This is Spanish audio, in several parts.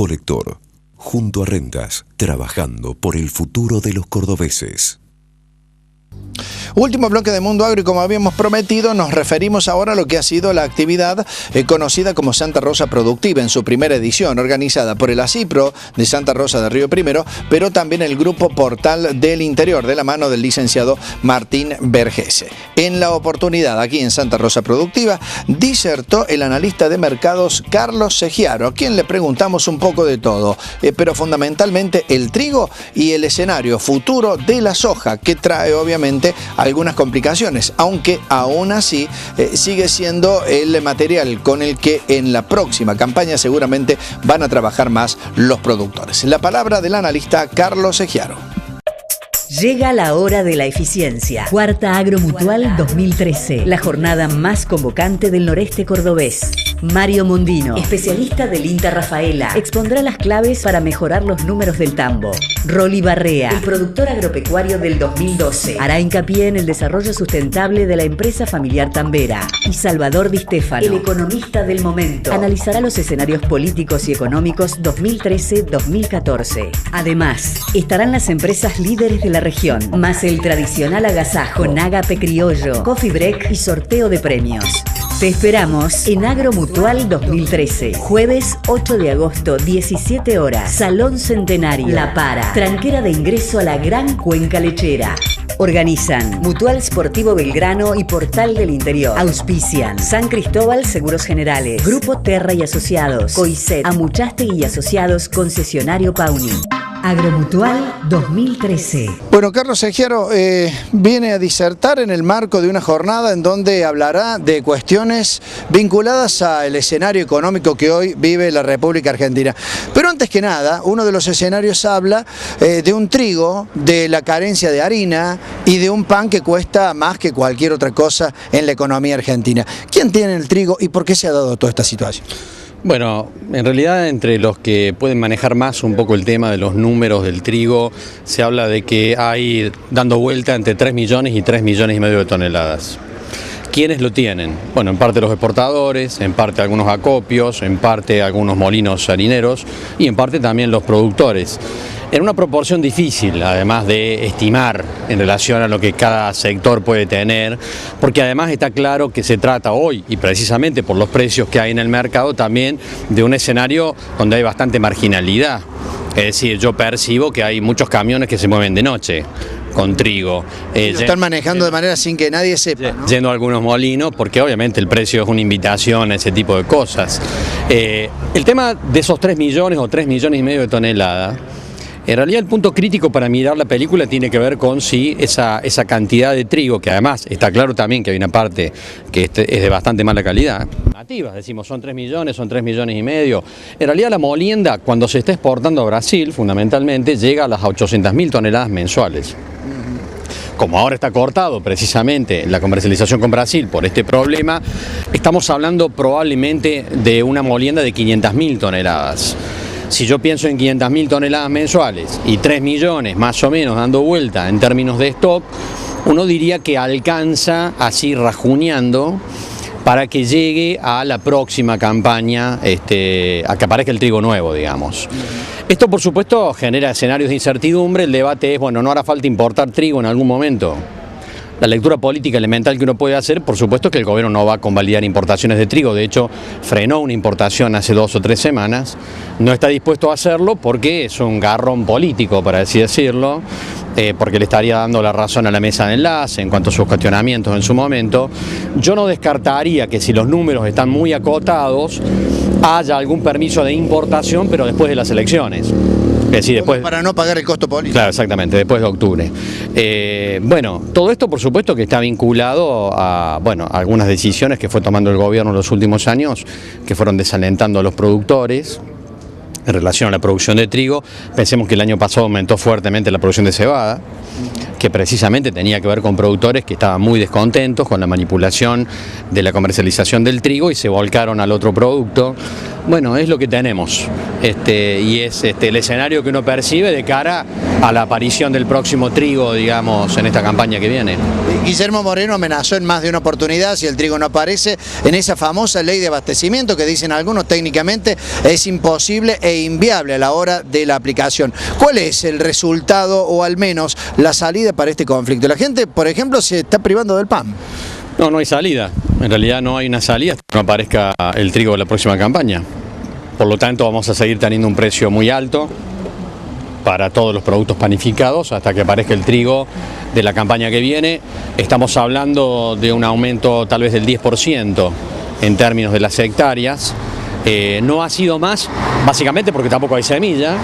Colector, junto a Rentas, trabajando por el futuro de los cordobeses. Último bloque de Mundo Agro y como habíamos prometido nos referimos ahora a lo que ha sido la actividad conocida como Santa Rosa Productiva en su primera edición, organizada por el ACIPRO de Santa Rosa de Río Primero, pero también el Grupo Portal del Interior de la mano del licenciado Martín Vergese. En la oportunidad aquí en Santa Rosa Productiva disertó el analista de mercados Carlos Segiaro, a quien le preguntamos un poco de todo, pero fundamentalmente el trigo y el escenario futuro de la soja, que trae obviamente algunas complicaciones, aunque aún así sigue siendo el material con el que en la próxima campaña seguramente van a trabajar más los productores. La palabra del analista Carlos Segiaro. Llega la hora de la eficiencia. Cuarta Agromutual 2013, la jornada más convocante del noreste cordobés. Mario Mondino, especialista del INTA Rafaela, expondrá las claves para mejorar los números del tambo. Rolly Barrea, el productor agropecuario del 2012, hará hincapié en el desarrollo sustentable de la empresa familiar tambera. Y Salvador Di Stefano, el economista del momento, analizará los escenarios políticos y económicos 2013-2014. Además, estarán las empresas líderes de la región, más el tradicional agasajo con ágape criollo, coffee break y sorteo de premios. Te esperamos en Agromutual 2013, jueves 8 de agosto, 17 horas, Salón Centenario, La Para, tranquera de ingreso a la Gran Cuenca Lechera. Organizan Mutual Sportivo Belgrano y Portal del Interior. Auspician San Cristóbal Seguros Generales, Grupo Terra y Asociados, Coicet, Amuchastegui y Asociados, Concesionario Pauni. Agromutual 2013. Bueno, Carlos Segiaro viene a disertar en el marco de una jornada en donde hablará de cuestiones vinculadas al escenario económico que hoy vive la República Argentina. Pero antes que nada, uno de los escenarios habla de un trigo, de la carencia de harina y de un pan que cuesta más que cualquier otra cosa en la economía argentina. ¿Quién tiene el trigo y por qué se ha dado toda esta situación? Bueno, en realidad entre los que pueden manejar más un poco el tema de los números del trigo, se habla de que hay dando vuelta entre 3 millones y 3 millones y medio de toneladas. ¿Quiénes lo tienen? Bueno, en parte los exportadores, en parte algunos acopios, en parte algunos molinos harineros y en parte también los productores. En una proporción difícil, además de estimar en relación a lo que cada sector puede tener, porque además está claro que se trata hoy, y precisamente por los precios que hay en el mercado, también de un escenario donde hay bastante marginalidad. Es decir, yo percibo que hay muchos camiones que se mueven de noche con trigo. Lo están manejando de manera sin que nadie sepa, ¿no? Yendo a algunos molinos, porque obviamente el precio es una invitación a ese tipo de cosas. El tema de esos 3 millones o 3 millones y medio de toneladas, en realidad el punto crítico para mirar la película tiene que ver con si esa cantidad de trigo, que además está claro también que hay una parte que es de bastante mala calidad, nativas, decimos son 3 millones, son 3 millones y medio. En realidad la molienda, cuando se está exportando a Brasil, fundamentalmente llega a las 800.000 toneladas mensuales. Como ahora está cortado precisamente la comercialización con Brasil por este problema, estamos hablando probablemente de una molienda de 500.000 toneladas. Si yo pienso en 500.000 toneladas mensuales y 3 millones más o menos dando vuelta en términos de stock, uno diría que alcanza así rajuneando para que llegue a la próxima campaña, a que aparezca el trigo nuevo, digamos. Esto por supuesto genera escenarios de incertidumbre. El debate es, bueno, ¿no hará falta importar trigo en algún momento? La lectura política elemental que uno puede hacer, por supuesto, es que el gobierno no va a convalidar importaciones de trigo. De hecho, frenó una importación hace 2 o 3 semanas. No está dispuesto a hacerlo porque es un garrón político, para así decirlo, porque le estaría dando la razón a la mesa de enlace en cuanto a sus cuestionamientos en su momento. Yo no descartaría que si los números están muy acotados, haya algún permiso de importación, pero después de las elecciones. Sí, después, para no pagar el costo político. Claro, exactamente, después de octubre. Bueno, todo esto por supuesto que está vinculado a algunas decisiones que fue tomando el gobierno en los últimos años, que fueron desalentando a los productores en relación a la producción de trigo. Pensemos que el año pasado aumentó fuertemente la producción de cebada, que precisamente tenía que ver con productores que estaban muy descontentos con la manipulación de la comercialización del trigo y se volcaron al otro producto. Bueno, es lo que tenemos y es el escenario que uno percibe de cara a la aparición del próximo trigo, digamos, en esta campaña que viene. Guillermo Moreno amenazó en más de una oportunidad, si el trigo no aparece, en esa famosa ley de abastecimiento que dicen algunos técnicamente es imposible e inviable a la hora de la aplicación. ¿Cuál es el resultado o al menos la salida para este conflicto? La gente, por ejemplo, se está privando del pan. No hay salida. En realidad no hay una salida hasta que no aparezca el trigo de la próxima campaña. Por lo tanto, vamos a seguir teniendo un precio muy alto para todos los productos panificados hasta que aparezca el trigo de la campaña que viene. Estamos hablando de un aumento tal vez del 10% en términos de las hectáreas. No ha sido más, básicamente porque tampoco hay semilla.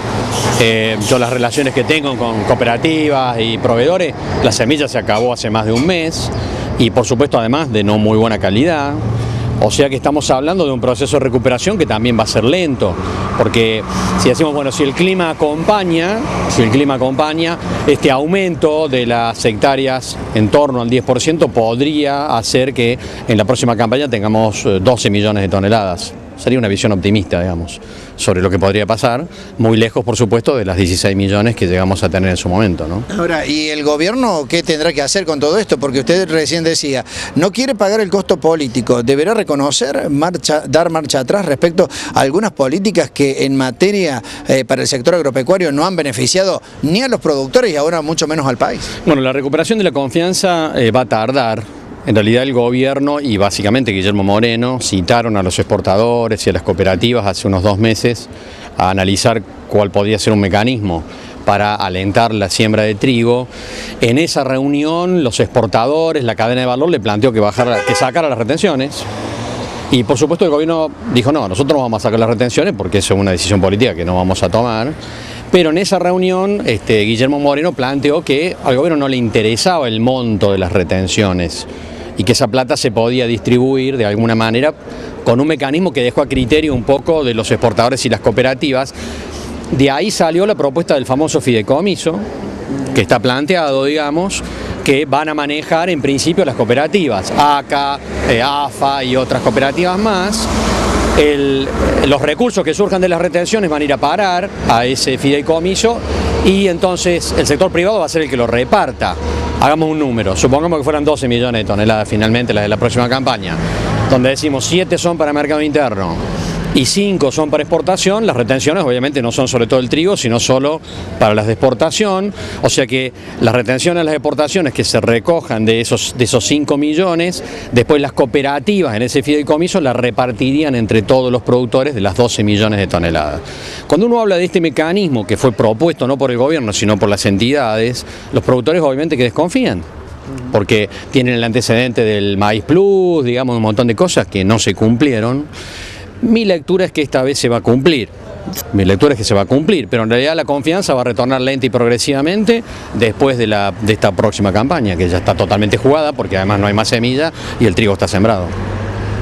Yo las relaciones que tengo con cooperativas y proveedores, la semilla se acabó hace más de un mes y por supuesto además de no muy buena calidad. O sea que estamos hablando de un proceso de recuperación que también va a ser lento, porque si decimos, bueno, si el clima acompaña, este aumento de las hectáreas en torno al 10% podría hacer que en la próxima campaña tengamos 12 millones de toneladas. Sería una visión optimista, digamos, sobre lo que podría pasar, muy lejos, por supuesto, de las 16 millones que llegamos a tener en su momento, ¿no? Ahora, ¿y el gobierno qué tendrá que hacer con todo esto? Porque usted recién decía, no quiere pagar el costo político, deberá reconocer, dar marcha atrás respecto a algunas políticas que en materia para el sector agropecuario no han beneficiado ni a los productores y ahora mucho menos al país. Bueno, la recuperación de la confianza va a tardar. En realidad el gobierno y básicamente Guillermo Moreno citaron a los exportadores y a las cooperativas hace unos 2 meses a analizar cuál podía ser un mecanismo para alentar la siembra de trigo. En esa reunión los exportadores, la cadena de valor le planteó que sacara las retenciones. Y por supuesto el gobierno dijo no, nosotros no vamos a sacar las retenciones porque eso es una decisión política que no vamos a tomar. Pero en esa reunión Guillermo Moreno planteó que al gobierno no le interesaba el monto de las retenciones y que esa plata se podía distribuir de alguna manera con un mecanismo que dejó a criterio un poco de los exportadores y las cooperativas. De ahí salió la propuesta del famoso fideicomiso, que está planteado, digamos, que van a manejar en principio las cooperativas, ACA, AFA y otras cooperativas más. Los recursos que surjan de las retenciones van a ir a parar a ese fideicomiso y entonces el sector privado va a ser el que lo reparta. Hagamos un número, supongamos que fueran 12 millones de toneladas finalmente las de la próxima campaña, donde decimos 7 son para mercado interno y 5 son para exportación. Las retenciones obviamente no son sobre todo el trigo, sino solo para las de exportación, o sea que las retenciones, las exportaciones que se recojan de esos 5 millones, después las cooperativas en ese fideicomiso las repartirían entre todos los productores de las 12 millones de toneladas. Cuando uno habla de este mecanismo que fue propuesto no por el gobierno, sino por las entidades, los productores obviamente que desconfían, porque tienen el antecedente del Maíz Plus, digamos, un montón de cosas que no se cumplieron. Mi lectura es que esta vez se va a cumplir. Pero en realidad la confianza va a retornar lenta y progresivamente después de esta próxima campaña, que ya está totalmente jugada porque además no hay más semilla y el trigo está sembrado.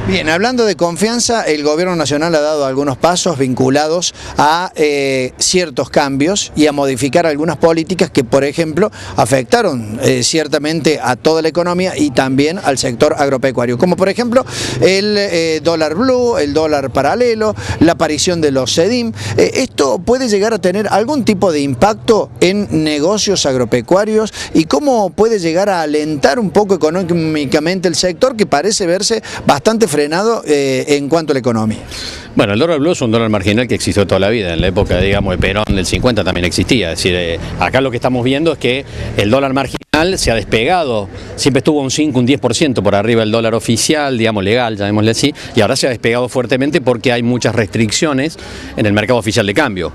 Bien, hablando de confianza, el gobierno nacional ha dado algunos pasos vinculados a ciertos cambios y a modificar algunas políticas que, por ejemplo, afectaron ciertamente a toda la economía y también al sector agropecuario, como por ejemplo el dólar blue, el dólar paralelo, la aparición de los CEDIM. ¿Esto puede llegar a tener algún tipo de impacto en negocios agropecuarios y cómo puede llegar a alentar un poco económicamente el sector que parece verse bastante frenado en cuanto a la economía? Bueno, el dólar blue es un dólar marginal que existió toda la vida. En la época, digamos, de Perón del 50 también existía. Es decir, acá lo que estamos viendo es que el dólar marginal se ha despegado. Siempre estuvo un 5, un 10% por arriba del dólar oficial, digamos, legal, llamémosle así, y ahora se ha despegado fuertemente porque hay muchas restricciones en el mercado oficial de cambio.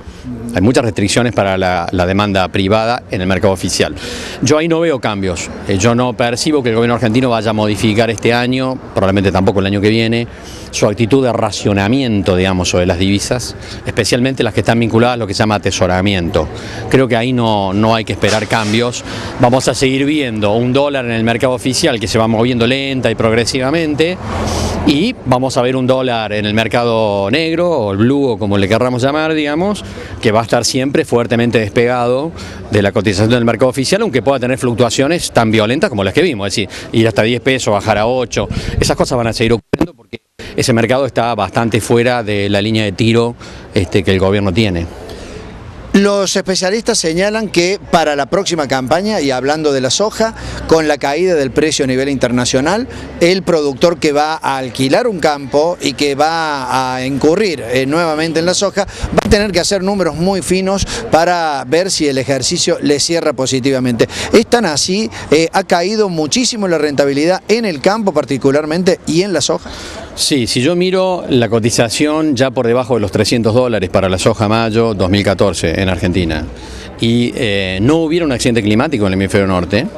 Hay muchas restricciones para la demanda privada en el mercado oficial. Yo ahí no veo cambios. Yo no percibo que el gobierno argentino vaya a modificar este año, probablemente tampoco el año que viene, su actitud de racionamiento, digamos, sobre las divisas, especialmente las que están vinculadas a lo que se llama atesoramiento. Creo que ahí no hay que esperar cambios. Vamos a seguir viendo un dólar en el mercado oficial que se va moviendo lenta y progresivamente, y vamos a ver un dólar en el mercado negro o el blue o como le querramos llamar, digamos, que va a estar siempre fuertemente despegado de la cotización del mercado oficial, aunque pueda tener fluctuaciones tan violentas como las que vimos, es decir, ir hasta 10 pesos, bajar a 8, esas cosas van a seguir ocurriendo porque ese mercado está bastante fuera de la línea de tiro que el gobierno tiene. Los especialistas señalan que para la próxima campaña, y hablando de la soja, con la caída del precio a nivel internacional, el productor que va a alquilar un campo y que va a incurrir nuevamente en la soja, va a tener que hacer números muy finos para ver si el ejercicio le cierra positivamente. Es tan así, ha caído muchísimo la rentabilidad en el campo particularmente y en la soja. Sí, si yo miro la cotización ya por debajo de los $300 para la soja mayo 2014 en Argentina y no hubiera un accidente climático en el hemisferio norte, en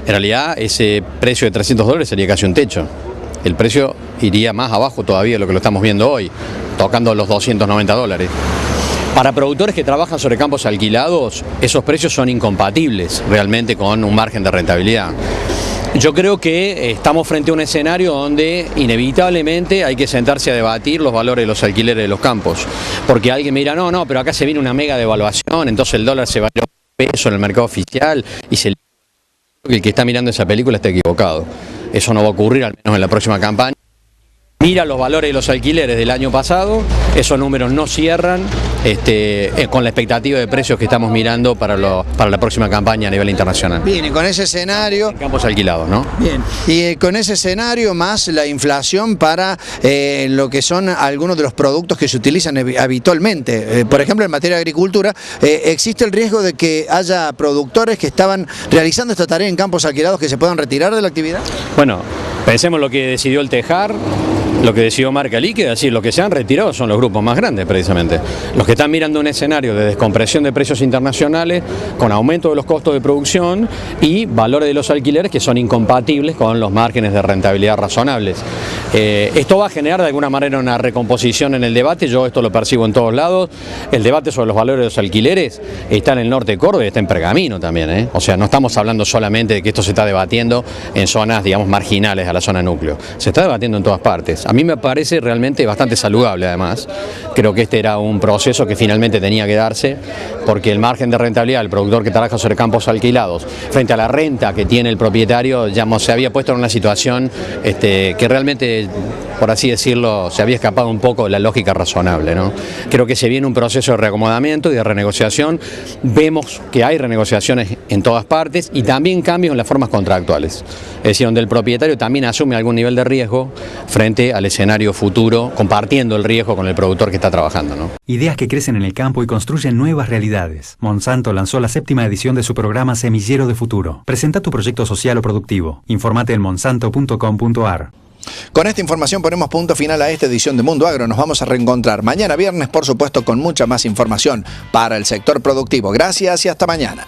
realidad ese precio de $300 sería casi un techo. El precio iría más abajo todavía de lo que lo estamos viendo hoy, tocando los $290. Para productores que trabajan sobre campos alquilados, esos precios son incompatibles realmente con un margen de rentabilidad. Yo creo que estamos frente a un escenario donde inevitablemente hay que sentarse a debatir los valores de los alquileres de los campos, porque alguien me dirá, no, pero acá se viene una mega devaluación, entonces el dólar se va a peso en el mercado oficial y el que está mirando esa película está equivocado. Eso no va a ocurrir, al menos en la próxima campaña. Mira los valores de los alquileres del año pasado, esos números no cierran con la expectativa de precios que estamos mirando para la próxima campaña a nivel internacional. Bien, y con ese escenario... En campos alquilados, ¿no? Bien, y con ese escenario más la inflación para lo que son algunos de los productos que se utilizan habitualmente. Por ejemplo, en materia de agricultura, ¿existe el riesgo de que haya productores que estaban realizando esta tarea en campos alquilados que se puedan retirar de la actividad? Bueno, pensemos lo que decidió el Tejar, lo que decidió Marca Líquida, es decir, los que se han retirado son los grupos más grandes precisamente. Los que están mirando un escenario de descompresión de precios internacionales, con aumento de los costos de producción y valores de los alquileres que son incompatibles con los márgenes de rentabilidad razonables. Esto va a generar de alguna manera una recomposición en el debate, yo esto lo percibo en todos lados. El debate sobre los valores de los alquileres está en el norte de Córdoba y está en Pergamino también, O sea, no estamos hablando solamente de que esto se está debatiendo en zonas, digamos, marginales a la zona núcleo. Se está debatiendo en todas partes. A mí me parece realmente bastante saludable además. Creo que este era un proceso que finalmente tenía que darse porque el margen de rentabilidad del productor que trabaja sobre campos alquilados frente a la renta que tiene el propietario ya se había puesto en una situación que realmente, por así decirlo, se había escapado un poco de la lógica razonable, ¿no? Creo que se viene un proceso de reacomodamiento y de renegociación. Vemos que hay renegociaciones en todas partes y también cambios en las formas contractuales. Es decir, donde el propietario también asume algún nivel de riesgo frente al escenario futuro, compartiendo el riesgo con el productor que está trabajando, ¿no? Ideas que crecen en el campo y construyen nuevas realidades. Monsanto lanzó la 7ª edición de su programa Semillero de Futuro. Presenta tu proyecto social o productivo. Informate en monsanto.com.ar. Con esta información ponemos punto final a esta edición de Mundo Agro. Nos vamos a reencontrar mañana viernes, por supuesto, con mucha más información para el sector productivo. Gracias y hasta mañana.